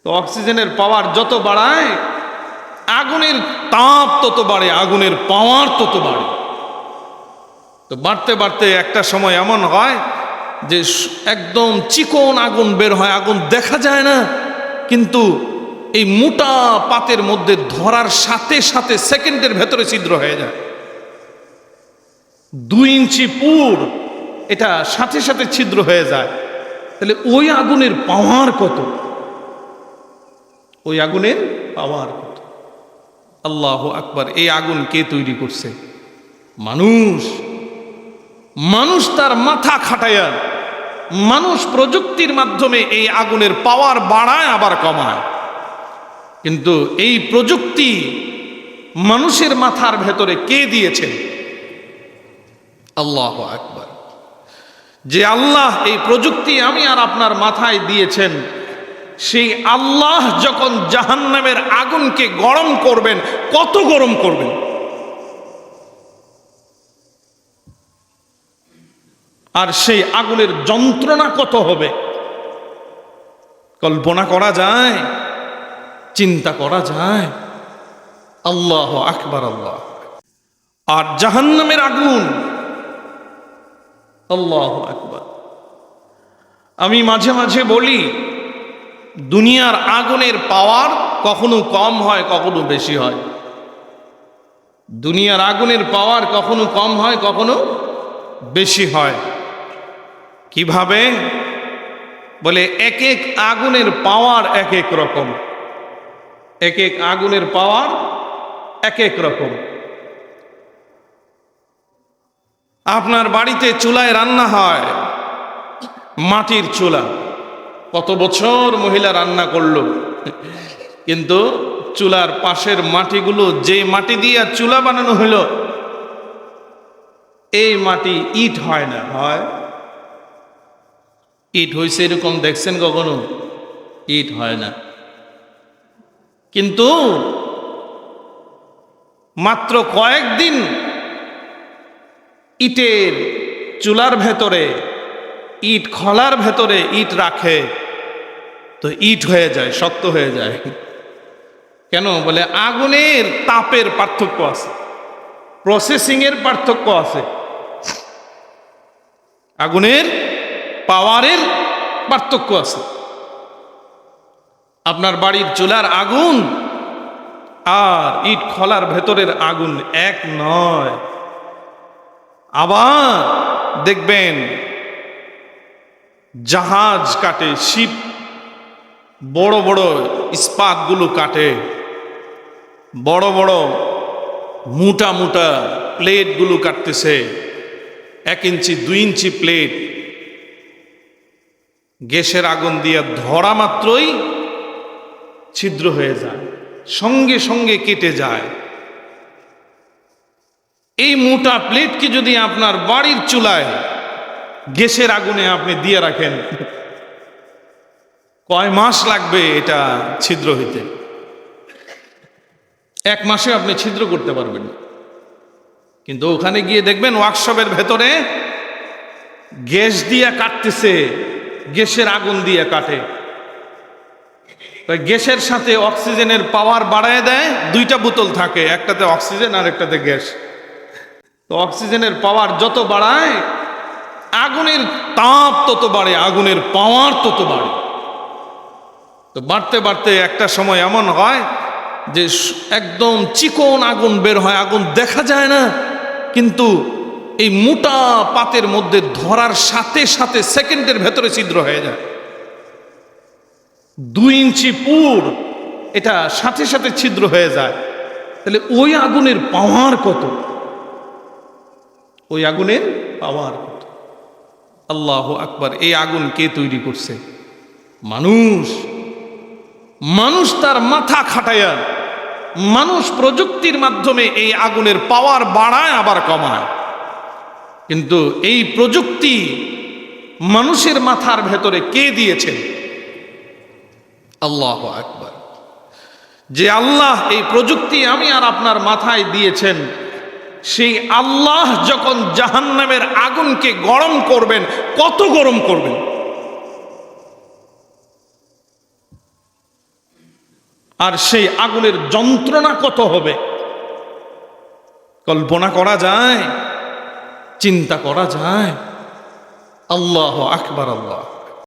তো অক্সিজেনের পাওয়ার যত বাড়ায় আগুনের তাপ তত বাড়ে, আগুনের পাওয়ার তত বাড়ে। তো বাড়তে বাড়তে একটা সময় এমন হয় যে একদম চিকন আগুন বের হয়, আগুন দেখা যায় না, কিন্তু এই মোটা পাতের মধ্যে ধরার সাথে সাথে সেকেন্ডের ভেতরে ছিদ্র হয়ে যায়। 2 ইঞ্চি পুর, এটা সাথে সাথে ছিদ্র হয়ে যায়। তাহলে ওই আগুনের পাওয়ার কত, ওই আগুনের পাওয়ার কত। আল্লাহু আকবার। এই আগুন কে তৈরি করছে? মানুষ। মানুষ তার মাথা খাটায়, মানুষ প্রযুক্তির মাধ্যমে এই আগুনের পাওয়ার বাড়ায় আবার কমায়। কিন্তু এই প্রযুক্তি মানুষের মাথার ভেতরে কে দিয়েছেন? আল্লাহু আকবার। যে আল্লাহ এই প্রযুক্তি আমি আর আপনার মাথায় দিয়েছেন, সেই আল্লাহ যখন জাহান্নামের আগুনকে গরম করবেন, কত গরম করবেন? আর সেই আগুনের যন্ত্রণা কত হবে কল্পনা করা যায়? চিন্তা করা যায়? আল্লাহু আকবার। আল্লাহ। আর জাহান্নামের আগুন, আল্লাহু আকবার। আমি মাঝে মাঝে বলি, দুনিয়ার আগুনের পাওয়ার কখনো কম হয়, কখনো বেশি হয়। দুনিয়ার আগুনের পাওয়ার কখনো কম হয়, কখনো বেশি হয়। কিভাবে? বলে এক এক আগুনের পাওয়ার এক এক রকম, এক এক আগুনের পাওয়ার এক এক রকম। আপনার বাড়িতে চুলায় রান্না হয়, মাটির চুলা, কত বছর মহিলা রান্না করলো, কিন্তু চুলার পাশের মাটিগুলো, যে মাটি দিয়ে চুলা বানানো হলো, এই মাটি ইট হয় না। হয়? ইট হয়েছে এরকম দেখছেন কখনো? ইট হয় না। কিন্তু মাত্র কয়েকদিন ইটের চুলার ভেতরে, ইট খলার ভেতরে ইট রাখে, তো ইট হয়ে যায়, শক্ত হয়ে যায়। কেন? বলে আগুনের তাপের পার্থক্য আছে, প্রসেসিং এর পার্থক্য আছে, আগুনের পাওয়ারের পার্থক্য আছে। আপনার বাড়ির চুলার আগুন আর ইট খলার ভেতরের আগুন এক নয়। আবার দেখবেন জাহাজ কাটে, শিপ, বড় বড় ইস্পাতগুলো কাটে, বড় বড় মোটা মোটা প্লেটগুলো কাটতেছে, 1 ইঞ্চি 2 ইঞ্চি প্লেট, গ্যাসের আগুন দিয়ে ধরা মাত্রই ছিদ্র হয়ে যায়, সঙ্গে সঙ্গে কেটে যায়। এই মোটা প্লেটকে যদি আপনার বাড়ির চুলায় গ্যাসের আগুনে আপনি দিয়ে রাখেন, কয় মাস লাগবে এটা ছিদ্র হইতে? 1 মাসে আপনি ছিদ্র করতে পারবেন। কিন্তু ওখানে গিয়ে দেখবেন ওয়ার্কশপের ভেতরে গ্যাস দিয়ে কাটতেছে, গ্যাসের আগুন দিয়ে কাটে। গ্যাসের সাথে অক্সিজেনের পাওয়ার বাড়ায় দেয়, 2টা বোতল থাকে, একটাতে অক্সিজেন আর একটাতে গ্যাস। তো অক্সিজেনের পাওয়ার যত বাড়ায় আগুনের তাপ তত বাড়ে, আগুনের পাওয়ার তত বাড়ে। তো বাড়তে বাড়তে একটা সময় এমন হয় যে একদম চিকন আগুন বের হয়, আগুন দেখা যায় না, কিন্তু এই মোটা পাতের মধ্যে ধরার সাথে সাথে সেকেন্ডের ভেতরে ছিদ্র হয়ে যায়। 2 ইঞ্চি পুর, এটা সাথে সাথে ছিদ্র হয়ে যায়। তাহলে ওই আগুনের পাওয়ার কত, ওই আগুনের পাওয়ার কত। আল্লাহু আকবার। এই আগুন কে তৈরি করছে? মানুষ। মানুষ তার মাথা খাটায়, মানুষ প্রযুক্তির মাধ্যমে এই আগুনের পাওয়ার বাড়ায় আবার কমায়। কিন্তু এই প্রযুক্তি মানুষের মাথার ভেতরে কে দিয়েছেন? আল্লাহু আকবার। যে আল্লাহ এই প্রযুক্তি আমি আর আপনার মাথায় দিয়েছেন, সেই আল্লাহ যখন জাহান্নামের আগুনকে গরম করবেন, কত গরম করবেন? আর সেই আগুনের যন্ত্রণা কত হবে কল্পনা করা যায়, চিন্তা করা যায়? আল্লাহু আকবার। আল্লাহ